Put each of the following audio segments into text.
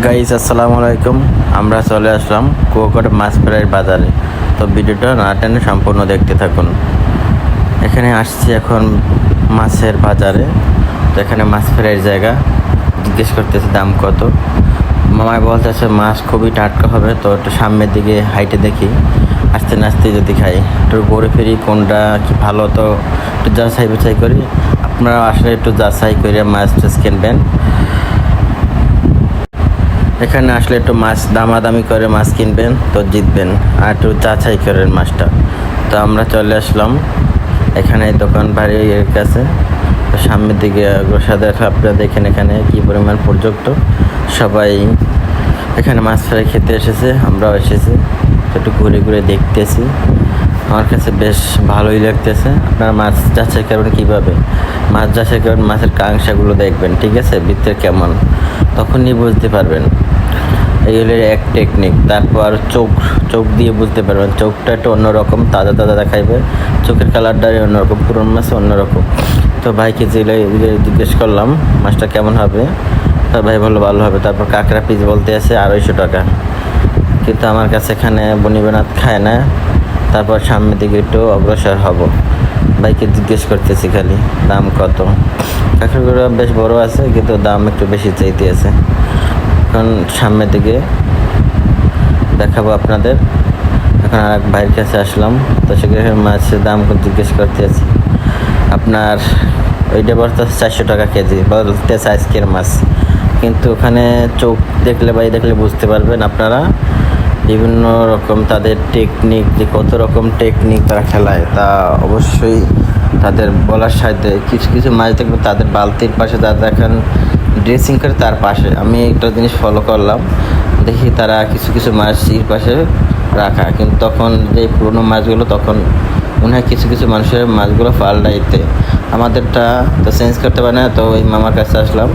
Guys আসসালামু আলাইকুম। আমরা চলে আসলাম কুয়াকাটা মাছ ফ্রাইয়ের বাজারে। তো ভিডিওটা না টেনে সম্পূর্ণ দেখতে থাকুন। এখানে আসছি এখন মাছের বাজারে। তো এখানে মাছ ফ্রাইয়ের জায়গা, জিজ্ঞেস করতেছে দাম কত। মামাই বলতেছে মাছ খুবই টাটকা হবে, তো একটু সামনের দিকে হাইটে দেখি, আস্তে নাস্তে যদি খাই একটু ঘুরে ফিরি কোনটা কি ভালো, তো একটু যাচাই বাছাই করি। আপনারা আসলে একটু যাচাই করে মাছ টাছ কিনবেন। এখানে আসলে একটু মাছ দামাদামি করে মাছ কিনবেন, তো জিতবেন। আর একটু যাচাই করেন মাছটা। তো আমরা চলে আসলাম এখানে দোকান বাড়ির কাছে। তো সামনের দিকে অগ্রসর দেখা, আপনারা দেখেন এখানে কি পরিমাণ পর্যটক সবাই এখানে মাছ ফ্রাই খেতে এসেছে, আমরাও এসেছি। তো একটু ঘুরে ঘুরে দেখতেছি, আমার কাছে বেশ ভালোই লাগতেছে। আপনারা মাছ যাচাই করবেন কীভাবে, মাছ যাচাই করবেন মাছের কাংসাগুলো দেখবেন, ঠিক আছে, ভিতরে কেমন, তখনই বুঝতে পারবেন। এই হলো এক টেকনিক। তারপর চোখ চোখ দিয়ে বুঝতে পারবেন, চোখটা একটু অন্যরকম, তাজা তাজা দেখাইবে, চোখের কালারটাই অন্যরকম, পুরনো মাছ অন্যরকম। তো ভাইকে জিজ্ঞেস করলাম মাছটা কেমন হবে, তো ভাই বললো ভালো হবে। তারপর কাঁকড়া পিস বলতে আছে 250 টাকা, কিন্তু আমার কাছে এখানে বনিবেনাথ খায় না। তারপর সামনের দিকে একটু অগ্রসর হব, বাইকে জিজ্ঞেস করতেছি খালি দাম কত। কাঁকড়াগুলো বেশ বড় আছে, কিন্তু দাম একটু বেশি চাইতে আছে। এখন সামনের দিকে দেখাবো আপনাদের। এখন আর এক ভাইয়ের কাছে আসলাম, তো সেখানে মাছের দাম জিজ্ঞেস করতে আছি। আপনার ওইটা বলতে 400 টাকা কেজি বলতেছে আজকের মাছ, কিন্তু ওখানে চোখ দেখলে ভাই দেখলে বুঝতে পারবেন আপনারা বিভিন্ন রকম তাদের টেকনিক, যে কত রকম টেকনিক তারা খেলায়, তা অবশ্যই তাদের বলার সাথে কিছু কিছু মাছ দেখবে তাদের বালতির পাশে তারা এখন ড্রেসিং করে, তার পাশে আমি একটা জিনিস ফলো করলাম, দেখি তারা কিছু কিছু মাছ এর পাশে রাখা, কিন্তু তখন যে পুরোনো মাছগুলো তখন মনে হয় কিছু কিছু মানুষের মাছগুলো পাল্টাইতে, আমাদেরটা তো চেঞ্জ করতে পারে না। তো ওই মামার কাছে আসলাম,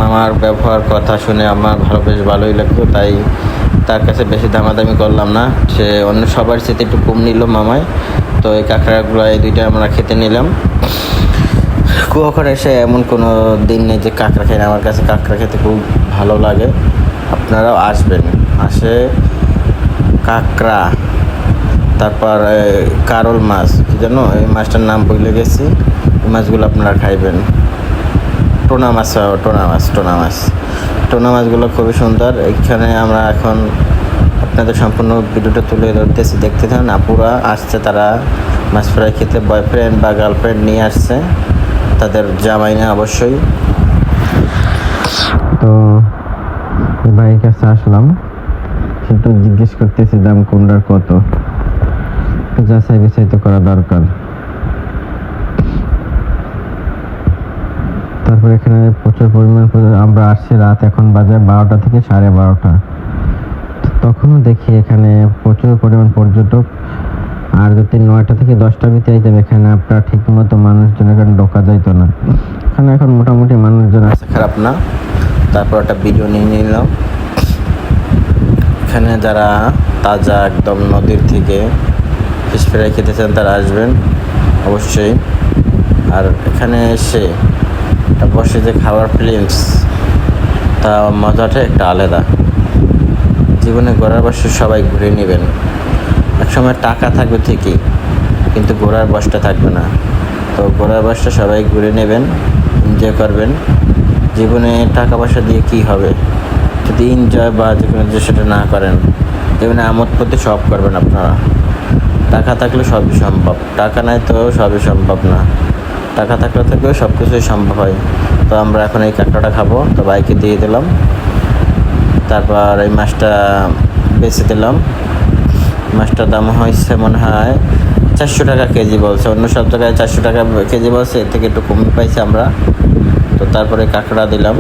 মামার ব্যবহার কথা শুনে আমার বেশ ভালোই লাগতো, তাই তার কাছে বেশি দামাদামি করলাম না। সে অন্য সবার সাথে একটু কম নিল মামায়। তো এই কাঁকড়াগুলো এই দুইটা আমরা খেতে নিলাম। কুয়াকাটা এসে এমন কোনো দিন নেই যে কাঁকড়া খাই না, আমার কাছে কাঁকড়া খেতে খুব ভালো লাগে। আপনারাও আসবেন, আসে কাঁকড়া, তারপর কারল মাছ কি জানো, এই মাছটার নাম ভুলে গেছি, এই মাছগুলো আপনারা খাইবেন। টোনা মাছগুলো খুবই সুন্দর। এখানে আমরা এখন আপনাদের সম্পূর্ণ ভিডিওটা তুলে ধরতেছি, দেখতে থাকুন। আপুরা আসছে, তারা মাছ ফ্রাই খেতে বয়ফ্রেন্ড বা গার্লফ্রেন্ড নিয়ে আসছে, তাদের জামাই না অবশ্যই। তো ভাইয়ের কাছে আসলাম, কিন্তু জিজ্ঞেস করতেছি দাম কোনটার কত, যাচাই বাছাই তো করা দরকার। তারপর এখানে প্রচুর পরিমাণ আমরা আসছি রাত, এখন বাজে 12টা থেকে 12:30। তখনও দেখি এখানে প্রচুর পরিমাণ পর্যটক। আর যদি 9টা থেকে 10টার ভিতরে যাবে, এখানে আপনার ঠিক মতো মানুষজন এখানে ঢোকা যাইতো না। এখানে এখন মোটামুটি মানুষজন আছে, খারাপ না। তারপর একটা ভিডিও নিয়ে নিলাম। এখানে যারা তাজা একদম নদীর থেকে ফিশ ফ্রাই খেতে চান তারা আসবেন অবশ্যই। আর এখানে এসে বসে যে খাবার প্লেস, তা মজাটা একটা আলাদা। জীবনে ঘোরার বয়সে সবাই ঘুরে নেবেন। একসময় টাকা থাকবে ঠিকই, কিন্তু ঘোরার বয়সটা থাকবে না। তো ঘোরার বয়সটা সবাই ঘুরে নেবেন, এনজয় করবেন। জীবনে টাকা পয়সা দিয়ে কী হবে যদি এনজয় বা যে কোনো যে সেটা না করেন। জীবনে আমোদ প্রতি সব করবেন আপনারা। টাকা থাকলে সবই সম্ভব, টাকা নাই তো সবই সম্ভব না। টাকা থাকলে থেকেও সব কিছুই সম্ভব হয়। তো আমরা এখন এই কাঁকড়াটা খাবো, তো বাইকে দিয়ে দিলাম। তারপর এই মাছটা বেছে দিলাম। মাছটার দাম হয়েছে মনে হয় 400 টাকা কেজি বলছে, অন্য সব জায়গায় 400 টাকা কেজি বলছে, এর থেকে একটু কমই পাইছে আমরা। তো তারপরে কাঁকড়া দিলাম,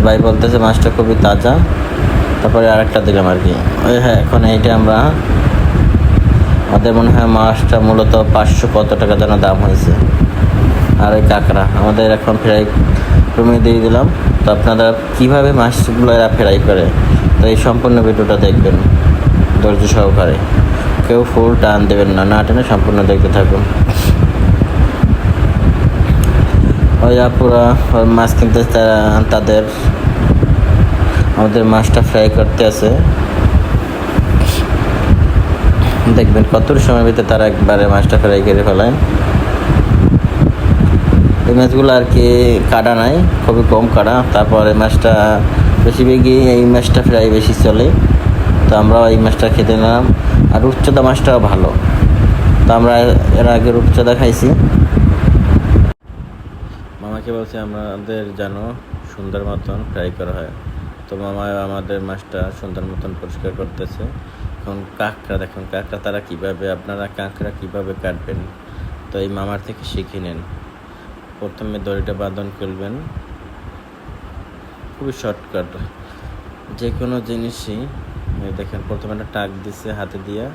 ভাই বলতেছে মাছটা খুবই তাজা। তারপরে আরেকটা দিলাম আর কি। ওই হ্যাঁ, এখন এইটা আমরা আমাদের মনে হয় মাছটা মূলত 500 কত টাকা যেন দাম হয়েছে। আর ওই কাঁকড়া আমাদের এখন ফ্রাই রুমে দিয়ে দিলাম। তো আপনারা কীভাবে মাছগুলো এরা ফ্রাই করে, তো এই সম্পূর্ণ ভিডিওটা দেখবেন ধৈর্য সহকারে। কেউ ফুল টান দেবেন না, না টেনে সম্পূর্ণ দেখতে থাকুন। ওই আপুরা ওই মাছ কিনতে তাদের আমাদের মাছটা ফ্রাই করতে আছে। দেখবেন কত সময়ের ভিতরে তারা একবারে মাছটা ফ্রাই করে ফেলায়। এই মাছগুলো আর কি কাটা নাই, খুবই কম কাটা। তারপরে মাছটা বেশিরভাগই এই মাছটা ফ্রাই বেশি চলে, তো আমরা এই মাছটা খেতে নিলাম। আর রূপচাঁদা মাছটাও ভালো, তো আমরা এর আগে রূপচাঁদা খাইছি। মামাকে বলছে আমাদের যেন সুন্দর মতন ফ্রাই করা হয়, তো মামা আমাদের মাছটা সুন্দর মতন পরিষ্কার করতেছে। এখন কাঁকড়া দেখুন, কাঁকড়া তারা কীভাবে, আপনারা কাঁকড়া কীভাবে কাটবেন, তো এই মামার থেকে শিখে নেন। প্রথমে দড়িটা বাঁধন করবেন, খুবই শর্টকাট যে কোনো জিনিসই। দেখেন প্রথমে একটা টাক দিচ্ছে হাতে দিয়া,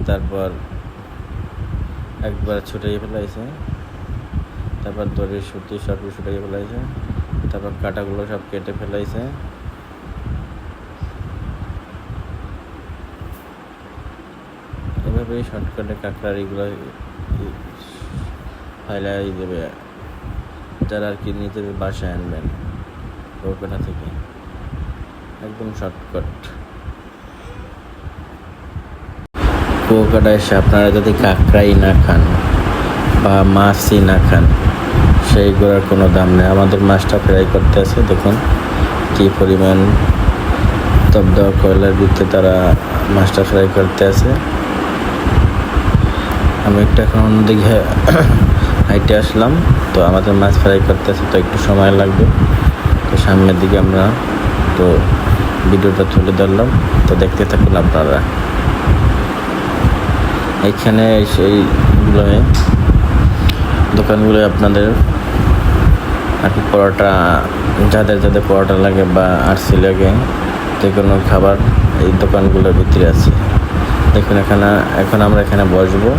তারপর একবার ছুটাইয়ে ফেলাইছে, তারপর দড়ির সুতি সব ছুটাইয়ে ফেলাইছে, তারপর কাঁটাগুলো সব কেটে ফেলাইছে। এভাবেই শর্টকাটে কাঁকড়ার এগুলো ফাইলাই দেবে, যারা আর কি নিজের বাসায় আনবেন কলকাতা থেকে, একদম শর্টকাট। কুয়াকাটা এসে আপনারা যদি কাঁকড়াই না খান বা মাছই না খান, সেইগুলোর কোনো দাম নেই। আমাদের মাছটা ফ্রাই করতে আছে, দেখুন কী পরিমাণ তপ দেওয়া কয়লার ভিতরে তারা মাছটা ফ্রাই করতে আছে। আমি একটু এখন অন্যদিকে হাইটে আসলাম, তো আমাদের মাছ ফ্রাই করতে আছে, তো একটু সময় লাগবে। তো সামনের দিকে আমরা তো ভিডিওটা তুলে ধরলাম, তো দেখতে থাকুন আপনারা। এইখানে সেইগুলো দোকানগুলো আপনাদের আর কি পরোটা, যাদের যাদের পরোটা লাগে বা আরসি লাগে, যে কোনো খাবার এই দোকানগুলোর ভিতরে আছে। দেখুন এখন আমরা এখানে বসবো।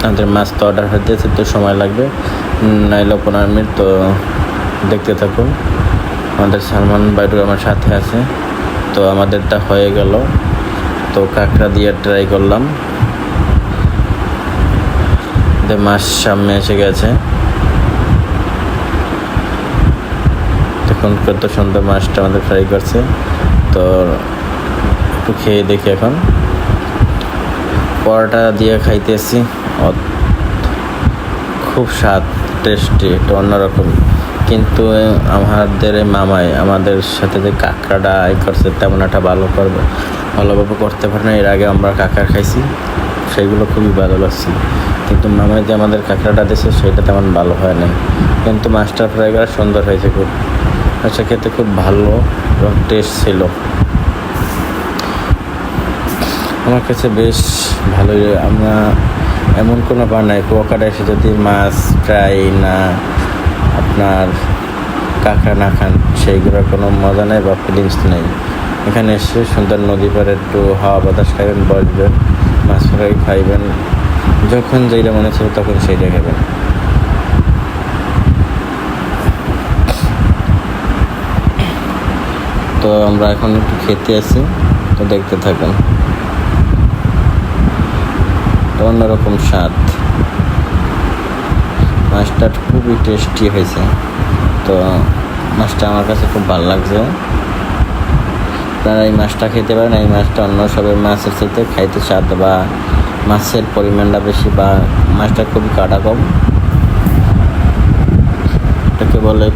আমাদের মাছ তো অর্ডার হতেছে, তো সময় লাগবে, নাইলে 15 মিনিট। তো দেখতে থাকুন। আমাদের সালমান বাইটু আমার সাথে আছে, তো আমাদেরটা হয়ে গেল। তো কাঁকড়া দিয়ে ট্রাই করলাম, মাছ সামনে এসে গেছে। দেখুন কত সুন্দর মাছটা আমাদের ফ্রাই করছে। তো একটু খেয়ে দেখি। এখন পরোটা দিয়ে খাইতেছি, খুব স্বাদ, টেস্টি, একটু অন্যরকম। কিন্তু আমাদের মামাই আমাদের সাথে যে কাঁকড়াটা করছে তেমন একটা ভালোভাবে করতে পারে না। এর আগে আমরা কাঁকড়া খাইছি, সেইগুলো খুবই ভালো লাগছে, কিন্তু মামাই যে আমাদের কাঁকড়াটা দিয়েছে সেটা তেমন ভালো হয় নাই। কিন্তু মাছটা ফ্রাই করা সুন্দর হয়েছে, খুব আচ্ছা, খেতে খুব ভালো এবং টেস্ট ছিল। আমার কাছে বেশ ভালোই। আমরা এমন কোনো বানাই কুয়াকাটা এসে যদি মাছ ফ্রাই না, আপনার কাঁকড়া না খান, সেইগুলোর কোনো মজা নেই বা ফিলিংস নেই। এখানে এসে সুন্দর নদী পাড়ে একটু হাওয়া বাতাস খাবেন, বসবেন, মাছ ফ্রাই খাইবেন, যখন যেটা মনে ছিল তখন সেইটা খাবেন। তো আমরা এখন একটু খেতে আসি, তো দেখতে থাকুন। অন্যরকম স্বাদ, মাছটা খুবই টেস্টি হয়েছে। তো মাছটা আমার কাছে খুব ভালো লাগছে। আপনারা এই মাছটা খেতে পারেন। এই মাছটা অন্য সবের মাছের সাথে খাইতে স্বাদ বা মাছের পরিমাণটা বেশি, বা মাছটা খুবই কাটা কম। এটাকে বলে